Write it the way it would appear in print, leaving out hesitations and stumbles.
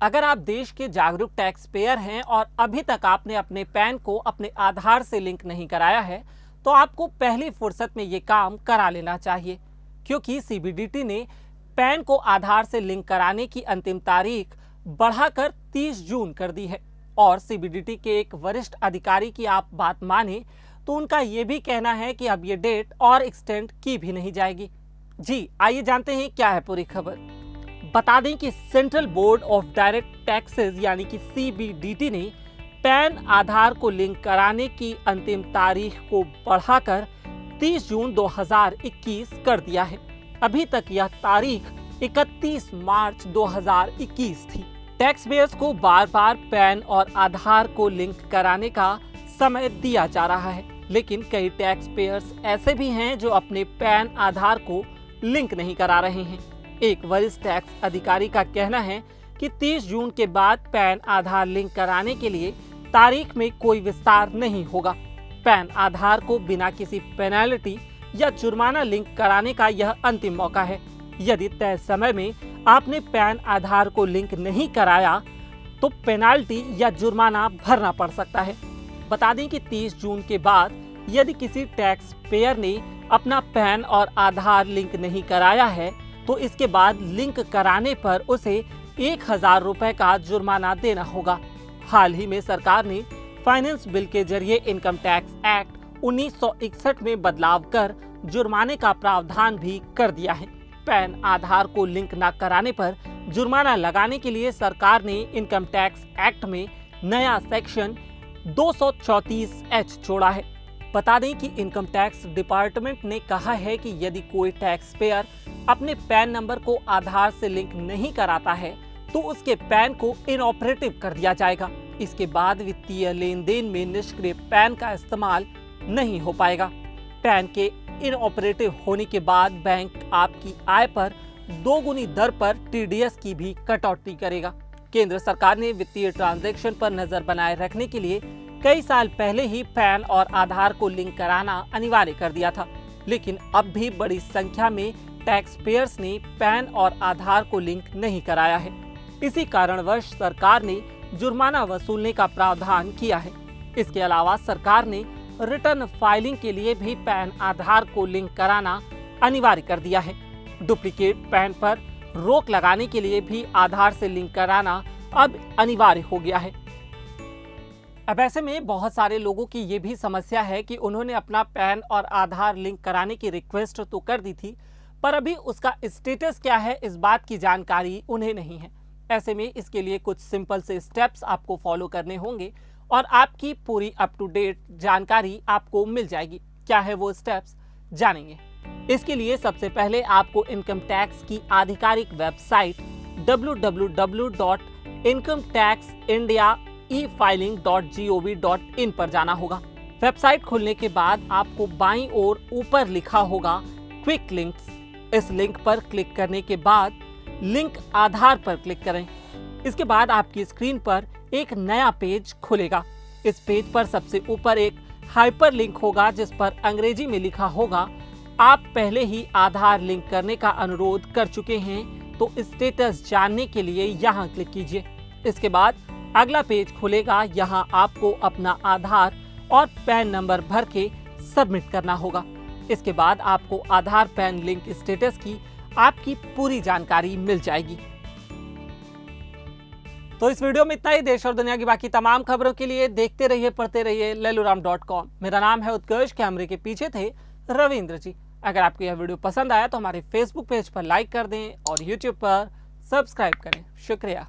अगर आप देश के जागरूक टैक्स पेयर हैं और अभी तक आपने अपने पैन को अपने आधार से लिंक नहीं कराया है, तो आपको पहली फुर्सत में ये काम करा लेना चाहिए, क्योंकि सीबीडीटी ने पैन को आधार से लिंक कराने की अंतिम तारीख बढ़ाकर 30 जून कर दी है। और सीबीडीटी के एक वरिष्ठ अधिकारी की आप बात माने तो उनका ये भी कहना है कि अब ये डेट और एक्सटेंड की भी नहीं जाएगी। जी आइए जानते हैं क्या है पूरी खबर। बता दें कि central board of direct taxes यानी कि सीबीडीटी ने पैन आधार को लिंक कराने की अंतिम तारीख को बढ़ाकर 30 जून 2021 कर दिया है। अभी तक यह तारीख 31 मार्च 2021 थी। टैक्स पेयर्स को बार बार पैन और आधार को लिंक कराने का समय दिया जा रहा है, लेकिन कई टैक्स पेयर्स ऐसे भी हैं जो अपने पैन आधार को लिंक नहीं करा रहे हैं। एक वरिष्ठ टैक्स अधिकारी का कहना है कि 30 जून के बाद पैन आधार लिंक कराने के लिए तारीख में कोई विस्तार नहीं होगा। पैन आधार को बिना किसी पेनल्टी या जुर्माना लिंक कराने का यह अंतिम मौका है। यदि तय समय में आपने पैन आधार को लिंक नहीं कराया तो पेनाल्टी या जुर्माना भरना पड़ सकता है। बता दें कि 30 जून के बाद यदि किसी टैक्स पेयर ने अपना पैन और आधार लिंक नहीं कराया है तो इसके बाद लिंक कराने पर उसे 1000 रुपए का जुर्माना देना होगा। हाल ही में सरकार ने फाइनेंस बिल के जरिए इनकम टैक्स एक्ट 1961 में बदलाव कर जुर्माने का प्रावधान भी कर दिया है। पैन आधार को लिंक न कराने पर जुर्माना लगाने के लिए सरकार ने इनकम टैक्स एक्ट में नया सेक्शन 234H जोड़ा है। बता दें कि इनकम टैक्स डिपार्टमेंट ने कहा है कि यदि कोई टैक्स पेयर अपने पैन नंबर को आधार से लिंक नहीं कराता है तो उसके पैन को इनऑपरेटिव कर दिया जाएगा। इसके बाद वित्तीय लेन देन में निष्क्रिय पैन का इस्तेमाल नहीं हो पाएगा। पैन के इनऑपरेटिव होने के बाद बैंक आपकी आय पर 2 गुनी दर पर टीडीएस की भी कटौती करेगा। केंद्र सरकार ने वित्तीय ट्रांजैक्शन पर नजर बनाए रखने के लिए कई साल पहले ही पैन और आधार को लिंक कराना अनिवार्य कर दिया था, लेकिन अब भी बड़ी संख्या में टैक्स पेयर्स ने पैन और आधार को लिंक नहीं कराया है। इसी कारणवश सरकार ने जुर्माना वसूलने का प्रावधान किया है। इसके अलावा सरकार ने रिटर्न फाइलिंग के लिए भी पैन आधार को लिंक कराना अनिवार्य कर दिया है। डुप्लीकेट पैन पर रोक लगाने के लिए भी आधार से लिंक कराना अब अनिवार्य हो गया है। अब ऐसे में बहुत सारे लोगों की ये भी समस्या है कि उन्होंने अपना पैन और आधार लिंक कराने की रिक्वेस्ट तो कर दी थी, पर अभी उसका स्टेटस क्या है इस बात की जानकारी उन्हें नहीं है। ऐसे में इसके लिए कुछ सिंपल से स्टेप्स आपको फॉलो करने होंगे और आपकी पूरी अप टू डेट जानकारी आपको मिल जाएगी। क्या है वो स्टेप्स, जानेंगे। इसके लिए सबसे पहले आपको इनकम टैक्स की आधिकारिक वेबसाइट www.incometaxindia.efiling.gov.in पर जाना होगा। वेबसाइट खुलने के बाद आपको बाईं ओर ऊपर लिखा होगा क्विक लिंक्स। इस लिंक पर क्लिक करने के बाद लिंक आधार पर क्लिक करें। इसके बाद आपकी स्क्रीन पर एक नया पेज खुलेगा। इस पेज पर सबसे ऊपर एक हाइपर लिंक होगा जिस पर अंग्रेजी में लिखा होगा आप पहले ही आधार लिंक करने का अनुरोध कर चुके हैं तो स्टेटस जानने के लिए यहाँ क्लिक कीजिए। इसके बाद अगला पेज खुलेगा। यहाँ आपको अपना आधार और पैन नंबर भर के सबमिट करना होगा। इसके बाद आपको आधार पैन लिंक स्टेटस की आपकी पूरी जानकारी मिल जाएगी। तो इस वीडियो में इतना ही। देश और दुनिया की बाकी तमाम खबरों के लिए देखते रहिए, पढ़ते रहिए leluram.com। मेरा नाम है उत्कर्ष। कैमरे के पीछे थे रविंद्र जी। अगर आपको यह वीडियो पसंद आया तो हमारे फेसबुक पेज पर लाइक कर दें और यूट्यूब पर सब्सक्राइब करें। शुक्रिया।